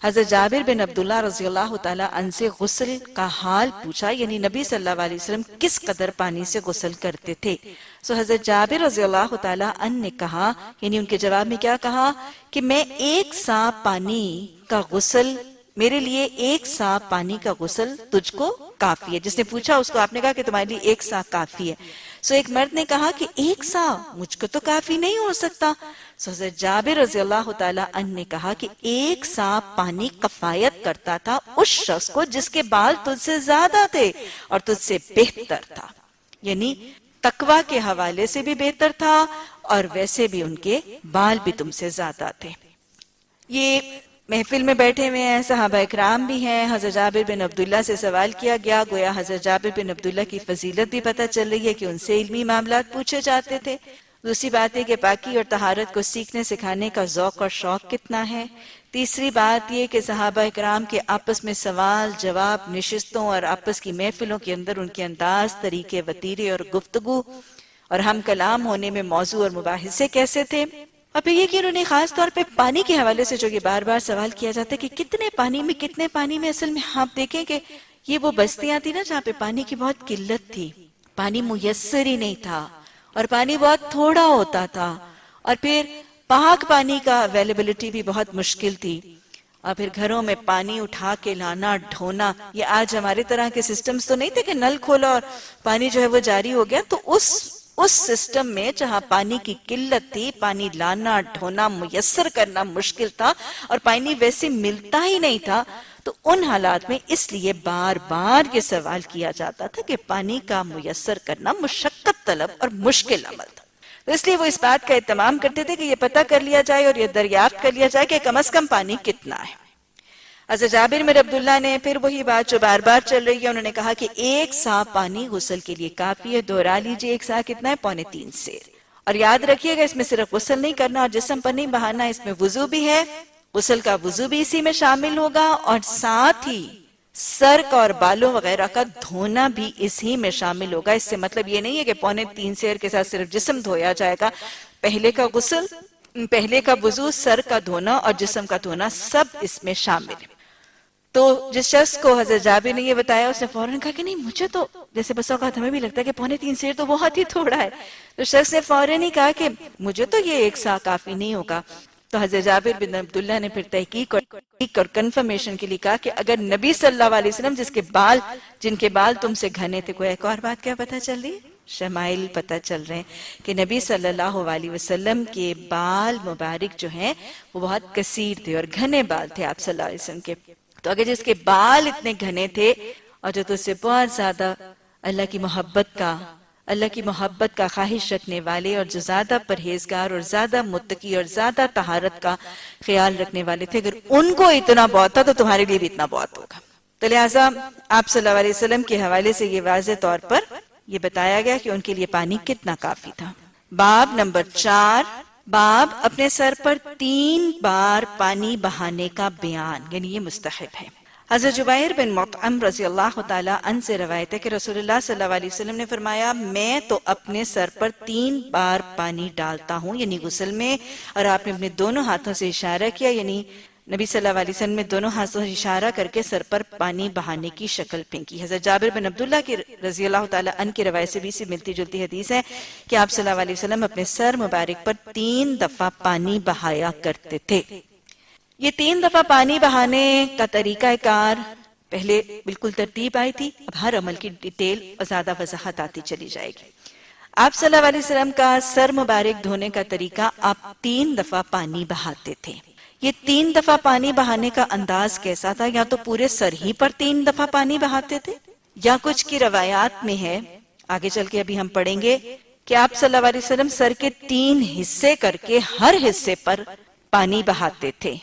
حضرت جابر بن عبداللہ رضی اللہ تعالیٰ عنہ سے غسل کا حال پوچھا، یعنی نبی صلی اللہ علیہ وسلم کس قدر پانی سے غسل کرتے تھے. سو حضرت جابر رضی اللہ تعالیٰ عنہ نے کہا، یعنی ان کے جواب میں کیا کہا کہ میں 1 سا پانی کا غسل، میرے لیے 1 سا پانی کا غسل تجھ کو کافی ہے. جس نے پوچھا اس کو آپ نے کہا کہ تمہارے لیے 1 سا کافی ہے. سو ایک مرد نے کہا کہ 1 سا مجھ کو تو کافی نہیں ہو سکتا. سو حضرت جابر رضی اللہ تعالیٰ عنہ نے کہا کہ 1 سا پانی کفایت کرتا تھا اس شخص کو جس کے بال تجھ سے زیادہ تھے اور تجھ سے بہتر تھا، یعنی تقوی کے حوالے سے بھی بہتر تھا اور ویسے بھی ان کے بال بھی تم سے زیادہ تھے. یہ محفل میں بیٹھے ہوئے ہیں، صحابہ اکرام بھی ہیں. حضرت جابر بن عبداللہ سے سوال کیا گیا، گویا حضرت جابر بن عبداللہ کی فضیلت بھی پتہ چل رہی ہے کہ ان سے علمی معاملات پوچھے جاتے تھے. دوسری بات ہے کہ پاکی اور طہارت کو سیکھنے سکھانے کا ذوق اور شوق کتنا ہے. تیسری بات یہ کہ صحابہ اکرام کے آپس میں سوال جواب نشستوں اور آپس کی محفلوں کے اندر ان کے انداز، طریقے، وتیرے اور گفتگو اور ہم کلام ہونے میں موضوع اور مباحثے کیسے تھے. اور پھر یہ کہ انہوں نے خاص طور پہ پانی کے حوالے سے جو یہ بار بار سوال کیا جاتا ہے کہ کتنے پانی میں اصل میں آپ دیکھیں کہ یہ وہ بستیاں تھی نا جہاں پہ پانی کی بہت قلت تھی، پانی میسر ہی نہیں تھا اور پانی بہت تھوڑا ہوتا تھا اور پھر پاک پانی کا اویلیبلٹی بھی بہت مشکل تھی اور پھر گھروں میں پانی اٹھا کے لانا ڈھونا. یہ آج ہمارے طرح کے سسٹمز تو نہیں تھے کہ نل کھولا اور پانی جو ہے وہ جاری ہو گیا. تو اس سسٹم میں جہاں پانی کی قلت تھی، پانی لانا ڈھونا میسر کرنا مشکل تھا اور پانی ویسے ملتا ہی نہیں تھا، تو ان حالات میں اس لیے بار بار یہ سوال کیا جاتا تھا کہ پانی کا میسر کرنا مشقت طلب اور مشکل عمل تھا. تو اس لیے وہ اس بات کا اہتمام کرتے تھے کہ یہ پتہ کر لیا جائے اور یہ دریافت کر لیا جائے کہ کم از کم پانی کتنا ہے. حضرت جابر بن عبداللہ نے پھر وہی بات جو بار بار چل رہی ہے، انہوں نے کہا کہ 1 سا پانی غسل کے لیے کافی ہے. دوہرا لیجئے 1 سا کتنا ہے؟ 3.25 سیر. اور یاد رکھیے گا اس میں صرف غسل نہیں کرنا اور جسم پر نہیں بہانا، اس میں وضو بھی ہے. غسل کا وضو بھی اسی میں شامل ہوگا اور ساتھ ہی سر کا اور بالوں وغیرہ کا دھونا بھی اسی میں شامل ہوگا. اس سے مطلب یہ نہیں ہے کہ 3.25 سیر کے ساتھ صرف جسم دھویا جائے گا. پہلے کا غسل، پہلے کا وضو، سر کا دھونا اور جسم کا دھونا سب اس میں شامل ہے. تو جس شخص کو حضرت جابر نے یہ بتایا اس نے فوراً کہا کہ نہیں، مجھے تو جیسے بس اوقات ہمیں بھی لگتا ہے کہ 3.25 سیر تو بہت ہی تھوڑا ہے. تو شخص نے فوراً ہی کہا کہ مجھے تو یہ 1 سا کافی نہیں ہوگا. تو حضرت جابر بن عبداللہ نے پھر تحقیق اور کنفرمیشن کے لیے کہا کہ اگر نبی صلی اللہ علیہ وسلم جن کے بال تم سے گھنے تھے، کوئی ایک اور بات کیا پتہ چل رہی ہے؟ شمائل پتہ چل رہے ہیں کہ نبی صلی اللہ علیہ وسلم کے بال مبارک جو ہیں وہ بہت کثیر تھے اور گھنے بال تھے آپ صلی اللہ علیہ وسلم کے. تو اگر جس کے بال اتنے گھنے تھے اور جو تجھ سے بہت زیادہ اللہ کی محبت کا خواہش رکھنے والے اور جو زیادہ پرہیزگار اور زیادہ متقی اور زیادہ طہارت کا خیال رکھنے والے تھے، اگر ان کو اتنا بہت تھا تو تمہارے لیے بھی اتنا بہت ہوگا. تو لہٰذا آپ صلی اللہ علیہ وسلم کے حوالے سے یہ واضح طور پر یہ بتایا گیا کہ ان کے لیے پانی کتنا کافی تھا. باب نمبر 4، باب اپنے سر پر 3 بار پانی بہانے کا بیان، یعنی یہ مستحب ہے. حضرت جبیر بن مطعم رضی اللہ تعالیٰ عنہ سے روایت ہے کہ رسول اللہ صلی اللہ علیہ وسلم نے فرمایا، میں تو اپنے سر پر 3 بار پانی ڈالتا ہوں، یعنی غسل میں، اور آپ نے اپنے دونوں ہاتھوں سے اشارہ کیا، یعنی نبی صلی اللہ علیہ وسلم نے دونوں ہاتھوں سے اشارہ کر کے سر پر پانی بہانے کی شکل پھینکی. حضرت جابر بن عبداللہ کی رضی اللہ تعالیٰ عنہ کی روایت سے بھی اسی ملتی جلتی حدیث ہے کہ آپ صلی اللہ علیہ وسلم اپنے سر مبارک پر 3 دفعہ پانی بہایا کرتے تھے. یہ 3 دفعہ پانی بہانے کا طریقہ کار پہلے بالکل ترتیب آئی تھی، اب ہر عمل کی ڈیٹیل اور زیادہ وضاحت آتی چلی جائے گی. آپ صلی اللہ علیہ وسلم کا سر مبارک دھونے کا طریقہ، آپ 3 دفعہ پانی بہاتے تھے. یہ 3 دفعہ پانی بہانے کا انداز کیسا تھا؟ یا تو پورے سر ہی پر 3 دفعہ پانی بہاتے تھے، یا کچھ کی روایات میں ہے، آگے چل کے ابھی ہم پڑھیں گے، کہ آپ صلی اللہ علیہ وسلم سر کے 3 حصے کر کے ہر حصے پر پانی بہاتے تھے،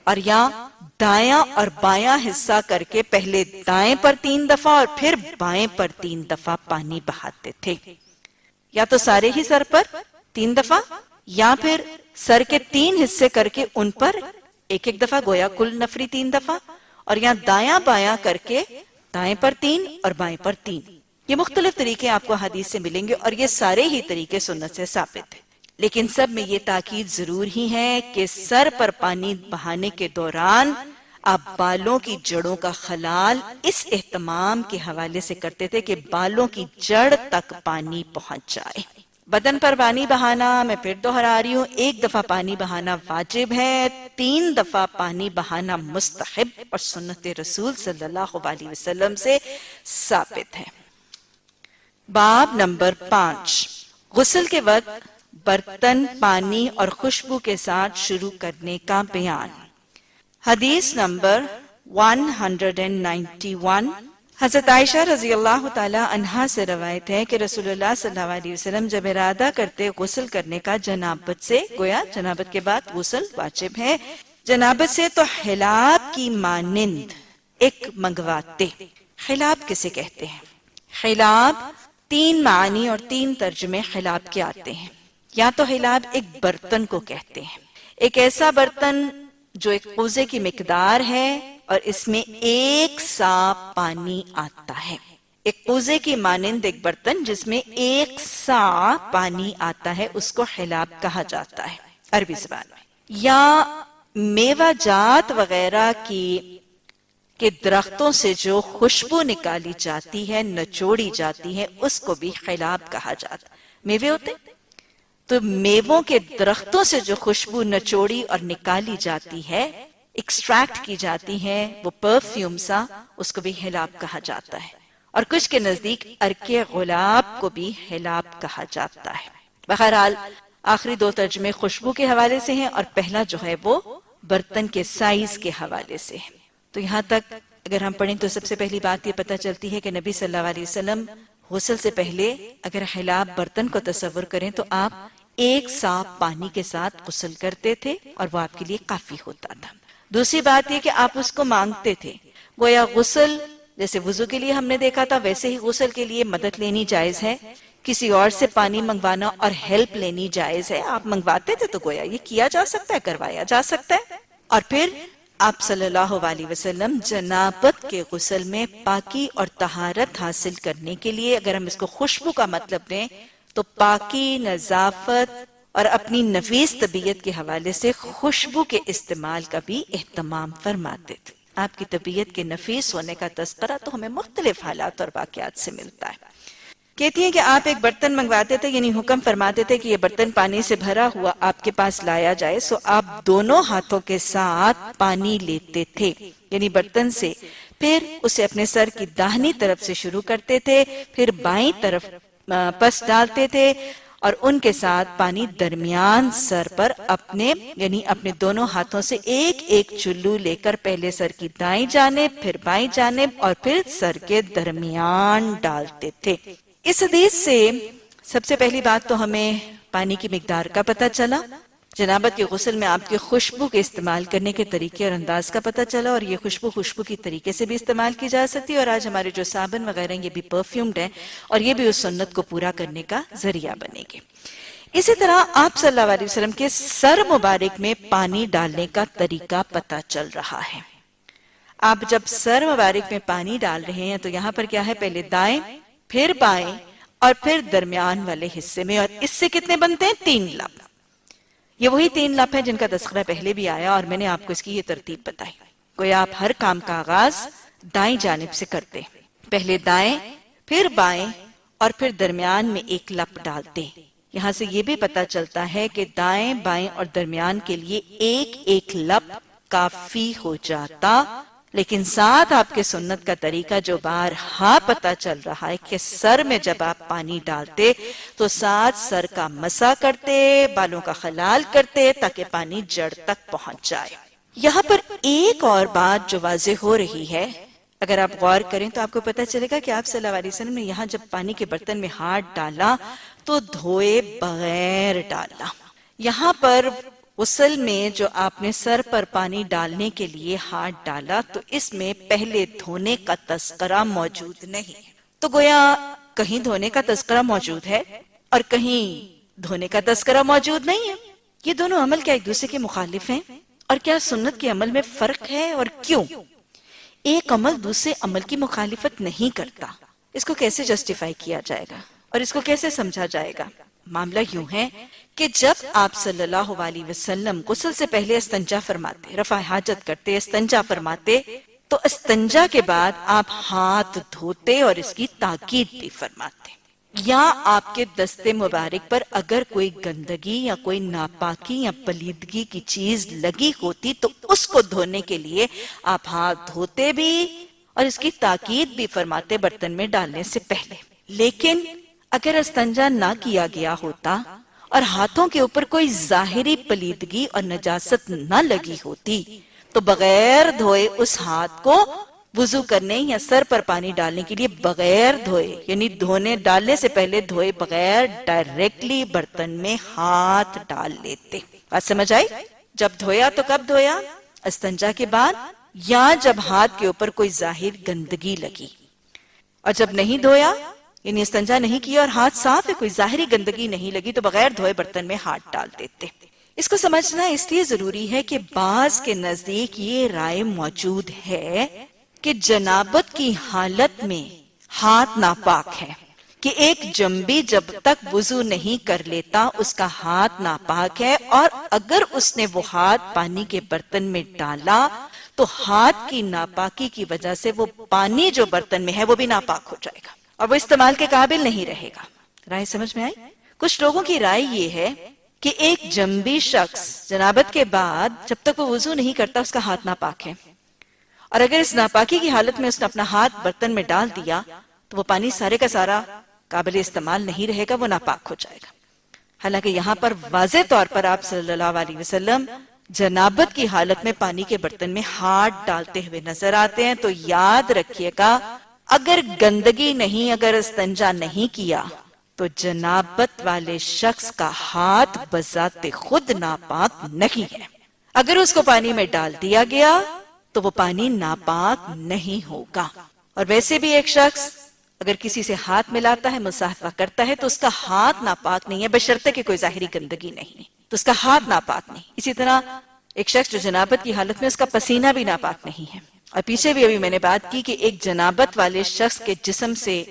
اور یا دایاں اور بایاں حصہ کر کے پہلے دائیں پر 3 دفعہ اور پھر بائیں پر 3 دفعہ پانی بہاتے تھے. یا تو سارے ہی سر پر 3 دفعہ، یا پھر سر کے 3 حصے کر کے ان پر ایک ایک دفعہ، گویا کل نفری 3 دفعہ، اور یہاں دایاں بایاں کر کے دائیں پر 3 اور بائیں پر 3. یہ مختلف طریقے آپ کو حدیث سے ملیں گے اور یہ سارے ہی طریقے سنت سے ثابت ہیں. لیکن سب میں یہ تاکید ضرور ہی ہے کہ سر پر پانی بہانے کے دوران آپ بالوں کی جڑوں کا خلال اس اہتمام کے حوالے سے کرتے تھے کہ بالوں کی جڑ تک پانی پہنچ جائے. بدن پر پانی بہانا، میں پھر دوہرا رہی ہوں، 1 دفعہ پانی بہانا واجب ہے، 3 دفعہ پانی بہانا مستحب اور سنت رسول صلی اللہ علیہ وسلم سے ثابت ہے. باب نمبر 5، غسل کے وقت برتن پانی اور خوشبو کے ساتھ شروع کرنے کا بیان. حدیث نمبر 191، حضرت عائشہ رضی اللہ تعالی عنہا سے روایت ہے کہ رسول اللہ صلی اللہ علیہ وسلم جب ارادہ کرتے غسل کرنے کا جنابت سے، گویا جنابت کے بعد غسل واجب ہے، جنابت سے تو خلاب کی مانند ایک منگواتے. خلاب کسے کہتے ہیں؟ خلاب 3 معنی اور 3 ترجمے خلاب کے آتے ہیں. یا تو خلاب ایک برتن کو کہتے ہیں، ایک ایسا برتن جو ایک کوزے کی مقدار ہے اور اس میں 1 سا پانی آتا ہے. ایک کوزے کی مانند ایک برتن جس میں 1 سا پانی آتا ہے، اس کو خلاب کہا جاتا ہے عربی زبان میں. یا میوہ جات وغیرہ کے درختوں سے جو خوشبو نکالی جاتی ہے، نچوڑی جاتی ہے، اس کو بھی خلاب کہا جاتا ہے. میوے ہوتے تو میووں کے درختوں سے جو خوشبو نچوڑی اور نکالی جاتی ہے، ایکسٹریکٹ کی جاتی ہے، وہ پرفیوم سا، اس کو بھی خلاب کہا جاتا ہے. اور کچھ کے نزدیک عرق غلاب کو بھی خلاب کہا جاتا ہے. بہرحال آخری 2 ترجمے خوشبو کے حوالے سے ہیں اور پہلا جو ہے وہ برتن کے سائز کے حوالے سے ہے. تو یہاں تک اگر ہم پڑھیں تو سب سے پہلی بات یہ پتہ چلتی ہے کہ نبی صلی اللہ علیہ وسلم غسل سے پہلے اگر خلاب برتن کو تصور کریں تو آپ 1 سا پانی کے ساتھ غسل کرتے تھے اور وہ آپ کے لیے کافی ہوتا تھا. دوسری بات یہ کہ آپ اس کو مانگتے تھے. گویا غسل جیسے وضو کے لیے ہم نے دیکھا تھا، ویسے ہی غسل کے لیے مدد لینی جائز ہے، کسی اور سے پانی منگوانا اور ہیلپ لینی جائز ہے. آپ منگواتے تھے تو گویا یہ کیا جا سکتا ہے، کروایا جا سکتا ہے. اور پھر آپ صلی اللہ علیہ وسلم جنابت کے غسل میں پاکی اور طہارت حاصل کرنے کے لیے، اگر ہم اس کو خوشبو کا مطلب دیں تو پاکی، نظافت اور اپنی نفیس طبیعت کے حوالے سے خوشبو کے استعمال کا بھی اہتمام فرماتے تھے. آپ کی طبیعت کے نفیس ہونے کا تذکرہ تو ہمیں مختلف حالات اور واقعات سے ملتا ہے. کہتی ہیں کہ آپ ایک برتن منگواتے تھے، یعنی حکم فرماتے تھے کہ یہ برتن پانی سے بھرا ہوا آپ کے پاس لایا جائے، سو آپ دونوں ہاتھوں کے ساتھ پانی لیتے تھے، یعنی برتن سے، پھر اسے اپنے سر کی داہنی طرف سے شروع کرتے تھے، پھر بائیں طرف پس ڈالتے تھے اور ان کے ساتھ پانی درمیان سر پر یعنی اپنے دونوں ہاتھوں سے ایک ایک چلو لے کر پہلے سر کی دائیں جانب، پھر بائیں جانب اور پھر سر کے درمیان ڈالتے تھے. اس حدیث سے سب سے پہلی بات تو ہمیں پانی کی مقدار کا پتہ چلا، جنابت کے غسل میں آپ کے خوشبو کے استعمال کرنے کے طریقے اور انداز کا پتہ چلا، اور یہ خوشبو کی طریقے سے بھی استعمال کی جا سکتی ہے، اور آج ہمارے جو صابن وغیرہ یہ بھی پرفیومڈ ہیں اور یہ بھی اس سنت کو پورا کرنے کا ذریعہ بنے گے. اسی طرح آپ صلی اللہ علیہ وسلم کے سر مبارک میں پانی ڈالنے کا طریقہ پتہ چل رہا ہے. آپ جب سر مبارک میں پانی ڈال رہے ہیں تو یہاں پر کیا ہے، پہلے دائیں، پھر بائیں اور پھر درمیان والے حصے میں، اور اس سے کتنے بنتے ہیں؟ 3 لب. یہ وہی 3 لب ہیں جن کا تذکرہ پہلے بھی آیا اور میں نے آپ کو اس کی یہ ترتیب بتائی. کوئی آپ ہر کام کا آغاز دائیں جانب سے کرتے، پہلے دائیں، پھر بائیں اور پھر درمیان میں 1 لب ڈالتے. یہاں سے یہ بھی پتا چلتا ہے کہ دائیں بائیں اور درمیان کے لیے 1 لب کافی ہو جاتا، لیکن ساتھ آپ کے سنت کا طریقہ جو بارہا پتا چل رہا ہے کہ سر میں جب آپ پانی ڈالتے تو ساتھ سر کا مسح کرتے، بالوں کا خلال کرتے تاکہ پانی جڑ تک پہنچ جائے. یہاں پر ایک اور بات جو واضح ہو رہی ہے، اگر آپ غور کریں تو آپ کو پتا چلے گا کہ آپ صلی اللہ علیہ وسلم نے یہاں جب پانی کے برتن میں ہاتھ ڈالا تو دھوئے بغیر ڈالا. یہاں پر غسل میں جو آپ نے سر پر پانی ڈالنے کے لیے ہاتھ ڈالا تو اس میں پہلے دھونے کا تذکرہ موجود نہیں. تو گویا کہیں دھونے کا تذکرہ موجود ہے اور کہیں دھونے کا تذکرہ موجود نہیں ہے. یہ دونوں عمل کیا ایک دوسرے کے مخالف ہیں؟ اور کیا سنت کے عمل میں فرق ہے اور کیوں؟ ایک عمل دوسرے عمل کی مخالفت نہیں کرتا، اس کو کیسے جسٹیفائی کیا جائے گا اور اس کو کیسے سمجھا جائے گا؟ معاملہ یوں ہے کہ جب آپ صلی اللہ علیہ وسلم غسل سے پہلے استنجا فرماتے، رفع حاجت کرتے، استنجا فرماتے، تو استنجا کے بعد آپ ہاتھ دھوتے اور اس کی تاکید بھی فرماتے، یا آپ کے دست مبارک پر اگر کوئی گندگی یا کوئی ناپاکی یا پلیدگی کی چیز لگی ہوتی تو اس کو دھونے کے لیے آپ ہاتھ دھوتے بھی اور اس کی تاکید بھی فرماتے برتن میں ڈالنے سے پہلے۔ لیکن اگر استنجا نہ کیا گیا ہوتا اور ہاتھوں کے اوپر کوئی ظاہری پلیدگی اور نجاست نہ لگی ہوتی تو بغیر دھوئے اس ہاتھ کو وضو کرنے یا سر پر پانی ڈالنے کے لیے بغیر دھوئے، یعنی دھونے ڈالنے سے پہلے دھوئے بغیر ڈائریکٹلی برتن میں ہاتھ ڈال لیتے۔ بات سمجھ آئی؟ جب دھویا تو کب دھویا؟ استنجا کے بعد، یا جب ہاتھ کے اوپر کوئی ظاہر گندگی لگی، اور جب نہیں دھویا یعنی استنجا نہیں کیا اور ہاتھ صاف ہے، کوئی ظاہری گندگی نہیں لگی تو بغیر دھوئے برتن میں ہاتھ ڈال دیتے۔ اس کو سمجھنا اس لیے ضروری ہے کہ بعض کے نزدیک یہ رائے موجود ہے کہ جنابت کی حالت میں ہاتھ ناپاک ہے، کہ ایک جنبی جب تک وضو نہیں کر لیتا اس کا ہاتھ ناپاک ہے، اور اگر اس نے وہ ہاتھ پانی کے برتن میں ڈالا تو ہاتھ کی ناپاکی کی وجہ سے وہ پانی جو برتن میں ہے وہ بھی ناپاک ہو جائے گا اور وہ استعمال کے قابل نہیں رہے گا۔ رائے سمجھ میں آئی؟ کچھ لوگوں کی رائے یہ ہے کہ ایک جنبی شخص جنابت کے بعد جب تک وہ وضو نہیں کرتا اس کا ہاتھ ناپاک ہے، اور اگر اس ناپاکی کی حالت میں اس نے اپنا ہاتھ برتن میں ڈال دیا تو وہ پانی سارے کا سارا قابل استعمال نہیں رہے گا، وہ ناپاک ہو جائے گا۔ حالانکہ یہاں پر واضح طور پر آپ صلی اللہ علیہ وسلم جنابت کی حالت میں پانی کے برتن میں ہاتھ ڈالتے ہوئے نظر آتے ہیں، تو یاد رکھیے گا اگر گندگی نہیں، اگر استنجا نہیں کیا تو جنابت والے شخص کا ہاتھ بذات خود ناپاک نہیں ہے۔ اگر اس کو پانی میں ڈال دیا گیا تو وہ پانی ناپاک نہیں ہوگا۔ اور ویسے بھی ایک شخص اگر کسی سے ہاتھ ملاتا ہے، مصافحہ کرتا ہے، تو اس کا ہاتھ ناپاک نہیں ہے بشرطے کہ کوئی ظاہری گندگی نہیں، تو اس کا ہاتھ ناپاک نہیں۔ اسی طرح ایک شخص جو جنابت کی حالت میں اس کا پسینہ بھی ناپاک نہیں ہے۔ اور پیچھے بھی ابھی میں نے بات کی کہ ایک جنابت والے شخص کے جسم سے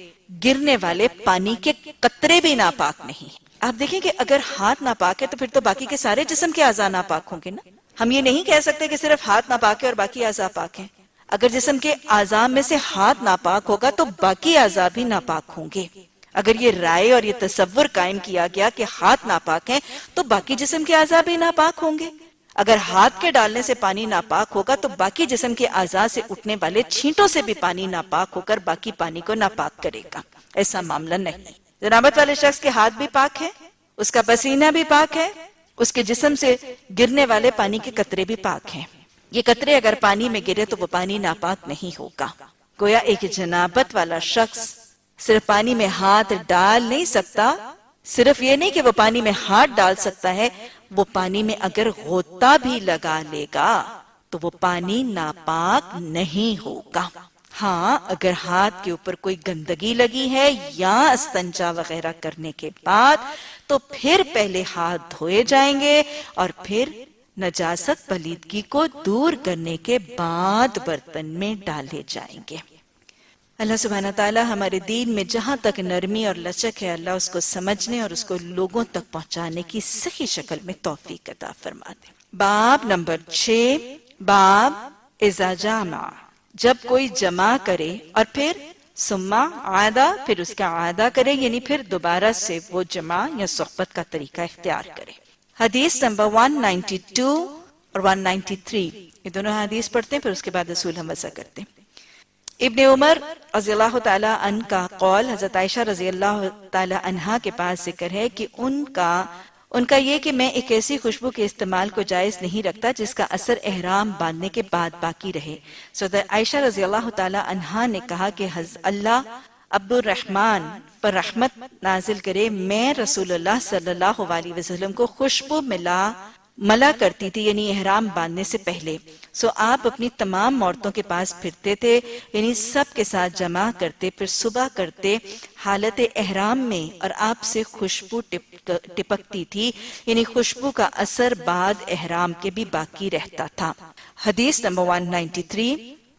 گرنے والے پانی کے قطرے بھی ناپاک نہیں ہیں۔ آپ دیکھیں کہ اگر ہاتھ ناپاک ہے تو پھر تو باقی کے سارے جسم کے اعضاء ناپاک ہوں گے نا۔ ہم یہ نہیں کہہ سکتے کہ صرف ہاتھ ناپاک ہے اور باقی اعضاء پاک ہیں۔ اگر جسم کے اعضاء میں سے ہاتھ ناپاک ہوگا تو باقی اعضاء بھی ناپاک ہوں گے۔ اگر یہ رائے اور یہ تصور قائم کیا گیا کہ ہاتھ ناپاک ہیں تو باقی جسم کے اعضاء بھی ناپاک ہوں گے۔ اگر ہاتھ کے ڈالنے سے پانی ناپاک ہوگا تو باقی جسم کے اعضاء سے اٹھنے والے چھینٹوں سے بھی پانی ناپاک ہو کر باقی پانی کو ناپاک کرے گا۔ ایسا معاملہ نہیں۔ جنابت والے شخص کے ہاتھ بھی پاک ہے، اس کا پسینہ بھی پاک ہے، اس کے جسم سے گرنے والے پانی کے قطرے بھی پاک ہیں۔ یہ قطرے اگر پانی میں گرے تو وہ پانی ناپاک نہیں ہوگا۔ گویا ایک جنابت والا شخص صرف پانی میں ہاتھ ڈال نہیں سکتا، صرف یہ نہیں کہ وہ پانی میں ہاتھ ڈال سکتا ہے، وہ پانی میں اگر غوطہ بھی لگا لے گا تو وہ پانی ناپاک نہیں ہوگا۔ ہاں اگر ہاتھ کے اوپر کوئی گندگی لگی ہے یا استنجا وغیرہ کرنے کے بعد تو پھر پہلے ہاتھ دھوئے جائیں گے اور پھر نجاست پلیدگی کو دور کرنے کے بعد برتن میں ڈالے جائیں گے۔ اللہ سبحانہ تعالی ہمارے دین میں جہاں تک نرمی اور لچک ہے، اللہ اس کو سمجھنے اور اس کو لوگوں تک پہنچانے کی صحیح شکل میں توفیق عطا فرما دے۔ باب نمبر 6، باب اذا جامع، جب کوئی جمع کرے اور پھر ثم عادہ، پھر اس کا عادہ کرے، یعنی پھر دوبارہ سے وہ جمع یا صحبت کا طریقہ اختیار کرے۔ حدیث نمبر 192 اور 193، یہ دونوں حدیث پڑھتے ہیں پھر اس کے بعد اصول ہم وضع کرتے ہیں۔ ابن عمر رضی اللہ تعالی عنہ کا قول حضرت عائشہ رضی اللہ تعالی عنہ کے پاس ذکر ہے کہ ان کا یہ کہ میں ایک ایسی خوشبو کے استعمال کو جائز نہیں رکھتا جس کا اثر احرام باندھنے کے بعد باقی رہے۔ حضرت عائشہ رضی اللہ تعالی عنہ نے کہا کہ اللہ عبد الرحمن پر رحمت نازل کرے، میں رسول اللہ صلی اللہ علیہ وسلم کو خوشبو ملا ملا کرتی تھی، یعنی احرام باندھنے سے پہلے. سو آپ اپنی تمام عورتوں کے پاس پھرتے تھے، یعنی سب کے ساتھ جمع کرتے، پھر صبح کرتے حالت احرام میں، اور آپ سے خوشبو ٹپکتی تھی، یعنی خوشبو کا اثر بعد احرام کے بھی باقی رہتا تھا. حدیث نمبر 193.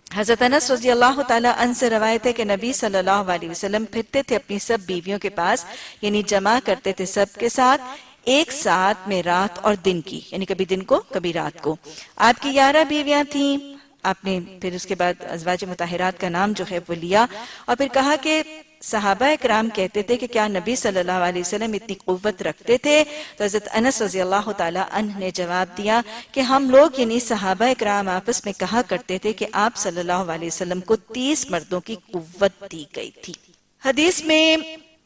حضرت انس رضی اللہ تعالیٰ عنہ سے روایت ہے کہ نبی صلی اللہ علیہ وسلم پھرتے تھے اپنی سب بیویوں کے پاس، یعنی جمع کرتے تھے سب کے ساتھ ایک ساتھ میں رات اور دن کی، یعنی کبھی دن کو کبھی رات کو. آپ کی 11 بیویاں تھیں. آپ نے پھر اس کے بعد ازواج مطہرات کا نام جو ہے وہ لیا، اور پھر کہا کہ صحابہ اکرام کہتے تھے کہ کیا نبی صلی اللہ علیہ وسلم اتنی قوت رکھتے تھے؟ تو حضرت انس رضی اللہ تعالیٰ عنہ نے جواب دیا کہ ہم لوگ یعنی صحابہ اکرام آپس میں کہا کرتے تھے کہ آپ صلی اللہ علیہ وسلم کو 30 مردوں کی قوت دی گئی تھی. حدیث میں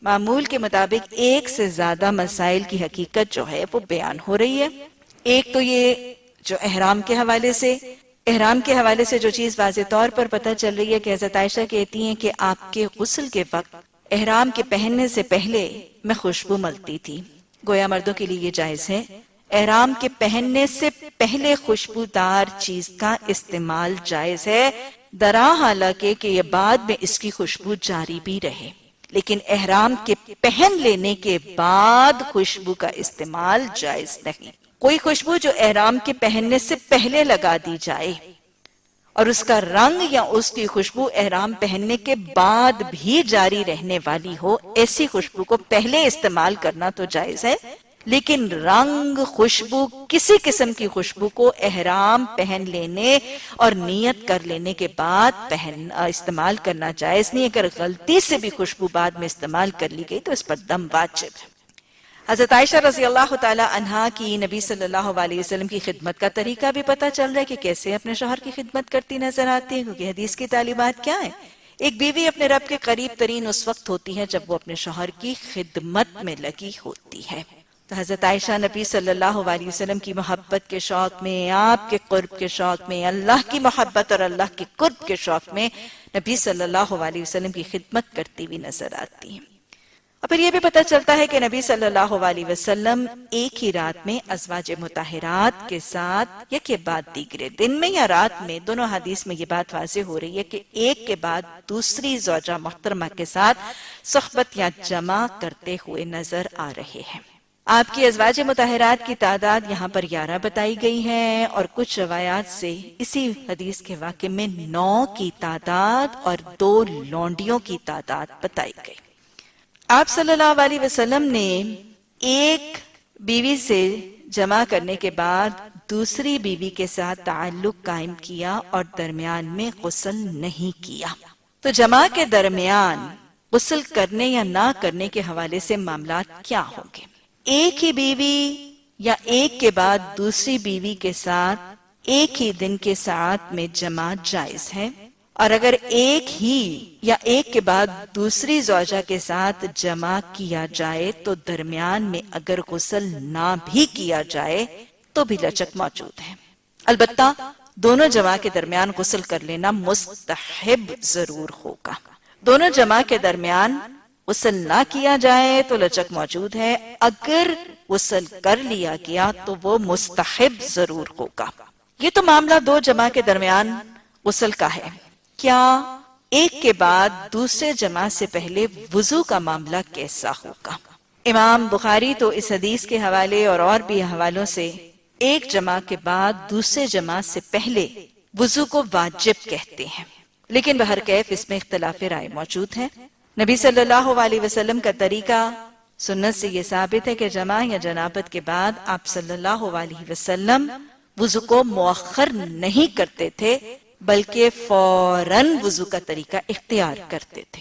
معمول کے مطابق ایک سے زیادہ مسائل کی حقیقت جو ہے وہ بیان ہو رہی ہے. ایک تو یہ جو احرام کے حوالے سے جو چیز واضح طور پر پتہ چل رہی ہے کہ حضرت عائشہ کہتی ہیں کہ آپ کے غسل کے وقت احرام کے پہننے سے پہلے میں خوشبو ملتی تھی. گویا مردوں کے لیے یہ جائز ہے احرام کے پہننے سے پہلے خوشبودار چیز کا استعمال جائز ہے، درا حالانکہ کہ یہ بعد میں اس کی خوشبو جاری بھی رہے، لیکن احرام کے پہن لینے کے بعد خوشبو کا استعمال جائز نہیں. کوئی خوشبو جو احرام کے پہننے سے پہلے لگا دی جائے اور اس کا رنگ یا اس کی خوشبو احرام پہننے کے بعد بھی جاری رہنے والی ہو، ایسی خوشبو کو پہلے استعمال کرنا تو جائز ہے، لیکن رنگ، خوشبو، کسی قسم کی خوشبو کو احرام پہن لینے اور نیت کر لینے کے بعد استعمال کرنا جائز نہیں. اگر غلطی سے بھی خوشبو بعد میں استعمال کر لی گئی تو اس پر دم واجب ہے. حضرت عائشہ رضی اللہ تعالی عنہا کی نبی صلی اللہ علیہ وسلم کی خدمت کا طریقہ بھی پتہ چل رہا ہے کہ کیسے اپنے شوہر کی خدمت کرتی نظر آتی ہے، کیونکہ حدیث کی تعلیمات کیا ہیں؟ ایک بیوی اپنے رب کے قریب ترین اس وقت ہوتی ہے جب وہ اپنے شوہر کی خدمت میں لگی ہوتی ہے. تو حضرت عائشہ نبی صلی اللہ علیہ وسلم کی محبت کے شوق میں، آپ کے قرب کے شوق میں، اللہ کی محبت اور اللہ کے قرب کے شوق میں نبی صلی اللہ علیہ وسلم کی خدمت کرتی ہوئی نظر آتی ہیں. اور پھر یہ بھی پتہ چلتا ہے کہ نبی صلی اللہ علیہ وسلم ایک ہی رات میں ازواج مطہرات کے ساتھ یا کے بعد دیگرے دن میں یا رات میں، دونوں حدیث میں یہ بات واضح ہو رہی ہے کہ ایک کے بعد دوسری زوجہ محترمہ کے ساتھ صحبت یا جمع کرتے ہوئے نظر آ رہے ہیں. آپ کی ازواج مطہرات کی تعداد یہاں پر 11 بتائی گئی ہے، اور کچھ روایات سے اسی حدیث کے واقع میں 9 کی تعداد اور 2 لونڈیوں کی تعداد بتائی گئی. آپ صلی اللہ علیہ وسلم نے ایک بیوی سے جمع کرنے کے بعد دوسری بیوی کے ساتھ تعلق قائم کیا اور درمیان میں غسل نہیں کیا. تو جمع کے درمیان غسل کرنے یا نہ کرنے کے حوالے سے معاملات کیا ہوں گے؟ ایک ہی بیوی یا ایک کے بعد دوسری بیوی کے ساتھ ایک ہی دن کے ساعت میں جمع جائز ہے، اور اگر ایک ہی یا ایک کے بعد دوسری زوجہ کے ساتھ جمع کیا جائے تو درمیان میں اگر غسل نہ بھی کیا جائے تو بھی لچک موجود ہے. البتہ دونوں جمع کے درمیان غسل کر لینا مستحب ضرور ہوگا. دونوں جمع کے درمیان غسل نہ کیا جائے تو لچک موجود ہے، اگر غسل کر لیا گیا تو وہ مستحب ضرور ہوگا. یہ تو معاملہ 2 جمع کے درمیان غسل کا ہے. کیا ایک کے بعد دوسرے جمع سے پہلے وضو کا معاملہ کیسا ہوگا؟ امام بخاری تو اس حدیث کے حوالے اور بھی حوالوں سے ایک جمع کے بعد دوسرے جمع سے پہلے وضو کو واجب کہتے ہیں، لیکن بہرکیف اس میں اختلاف رائے موجود ہے. نبی صلی اللہ علیہ وسلم کا طریقہ سنت سے یہ ثابت ہے کہ جمع یا جنابت کے بعد آپ صلی اللہ علیہ وسلم وضو کو مؤخر نہیں کرتے تھے، بلکہ فوراً وضو کا طریقہ اختیار کرتے تھے.